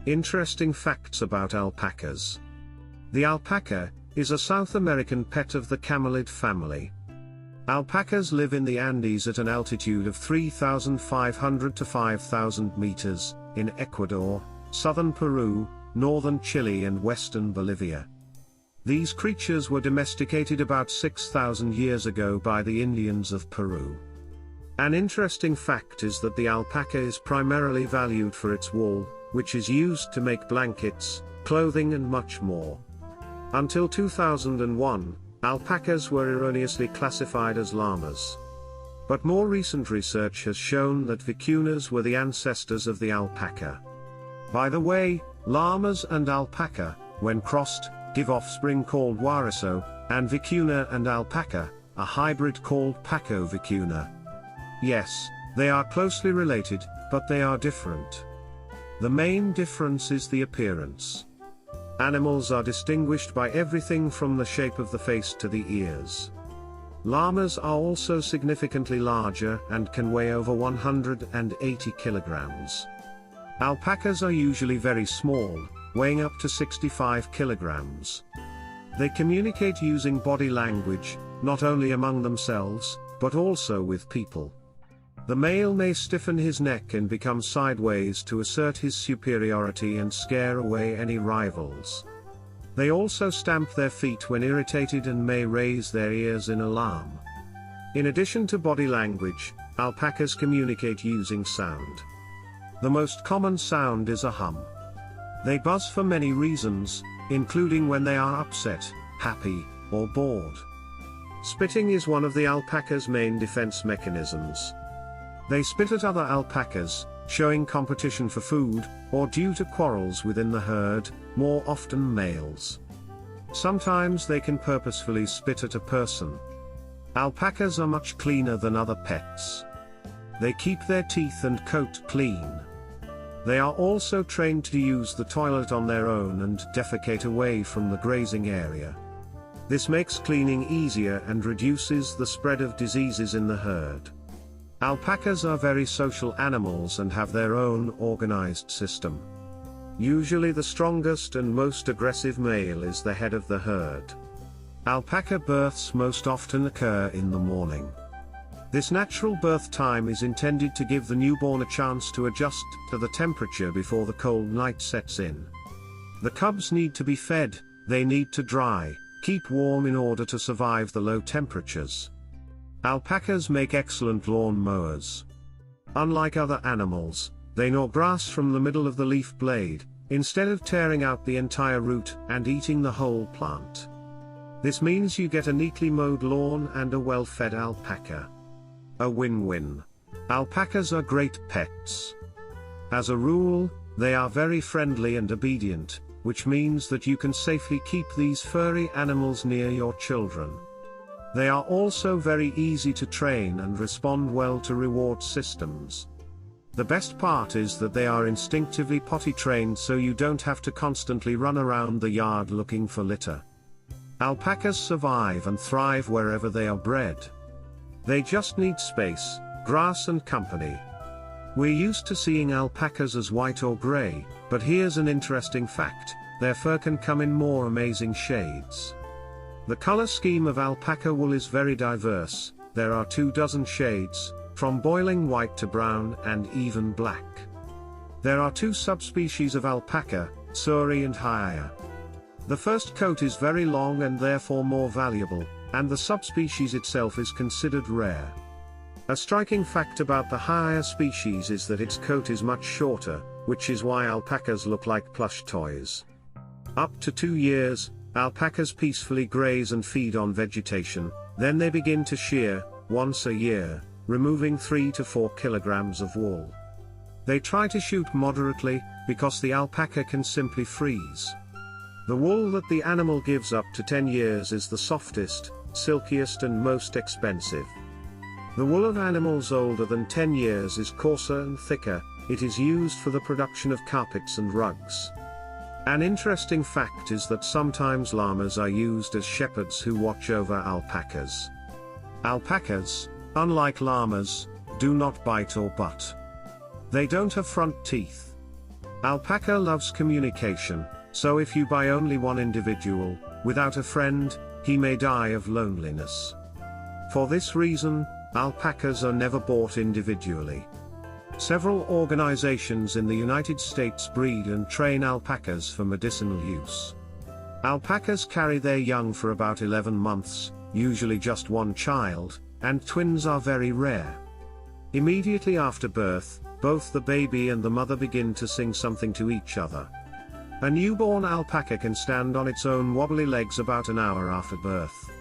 Interesting facts about alpacas. The alpaca is a South American pet of the camelid family. Alpacas live in the Andes at an altitude of 3,500 to 5,000 meters, in Ecuador, southern Peru, northern Chile and western Bolivia. These creatures were domesticated about 6,000 years ago by the Indians of Peru. An interesting fact is that the alpaca is primarily valued for its wool, which is used to make blankets, clothing and much more. Until 2001, alpacas were erroneously classified as llamas. But more recent research has shown that vicuñas were the ancestors of the alpaca. By the way, llamas and alpaca, when crossed, give offspring called wariso, and vicuña and alpaca, a hybrid called paco vicuña. Yes, they are closely related, but they are different. The main difference is the appearance. Animals are distinguished by everything from the shape of the face to the ears. Llamas are also significantly larger and can weigh over 180 kilograms. Alpacas are usually very small, weighing up to 65 kilograms. They communicate using body language, not only among themselves, but also with people. The male may stiffen his neck and become sideways to assert his superiority and scare away any rivals. They also stamp their feet when irritated and may raise their ears in alarm. In addition to body language, alpacas communicate using sound. The most common sound is a hum. They buzz for many reasons, including when they are upset, happy, or bored. Spitting is one of the alpaca's main defense mechanisms. They spit at other alpacas, showing competition for food, or due to quarrels within the herd, more often males. Sometimes they can purposefully spit at a person. Alpacas are much cleaner than other pets. They keep their teeth and coat clean. They are also trained to use the toilet on their own and defecate away from the grazing area. This makes cleaning easier and reduces the spread of diseases in the herd. Alpacas are very social animals and have their own organized system. Usually the strongest and most aggressive male is the head of the herd. Alpaca births most often occur in the morning. This natural birth time is intended to give the newborn a chance to adjust to the temperature before the cold night sets in. The cubs need to be fed, they need to dry, keep warm in order to survive the low temperatures. Alpacas make excellent lawn mowers. Unlike other animals, they gnaw grass from the middle of the leaf blade, instead of tearing out the entire root and eating the whole plant. This means you get a neatly mowed lawn and a well-fed alpaca. A win-win. Alpacas are great pets. As a rule, they are very friendly and obedient, which means that you can safely keep these furry animals near your children. They are also very easy to train and respond well to reward systems. The best part is that they are instinctively potty trained, so you don't have to constantly run around the yard looking for litter. Alpacas survive and thrive wherever they are bred. They just need space, grass and company. We're used to seeing alpacas as white or gray, but here's an interesting fact: their fur can come in more amazing shades. The color scheme of alpaca wool is very diverse. There are 24 shades, from boiling white to brown and even black. There are two subspecies of alpaca, Suri and Hyaya. The first coat is very long and therefore more valuable, and the subspecies itself is considered rare. A striking fact about the Hyaya species is that its coat is much shorter, which is why alpacas look like plush toys. Up to 2 years, alpacas peacefully graze and feed on vegetation, then they begin to shear, once a year, removing 3 to 4 kilograms of wool. They try to shoot moderately, because the alpaca can simply freeze. The wool that the animal gives up to 10 years is the softest, silkiest and most expensive. The wool of animals older than 10 years is coarser and thicker. It is used for the production of carpets and rugs. An interesting fact is that sometimes llamas are used as shepherds who watch over alpacas. Alpacas, unlike llamas, do not bite or butt. They don't have front teeth. Alpaca loves communication, so if you buy only one individual, without a friend, he may die of loneliness. For this reason, alpacas are never bought individually. Several organizations in the United States breed and train alpacas for medicinal use. Alpacas carry their young for about 11 months, usually just one child, and twins are very rare. Immediately after birth, both the baby and the mother begin to sing something to each other. A newborn alpaca can stand on its own wobbly legs about an hour after birth.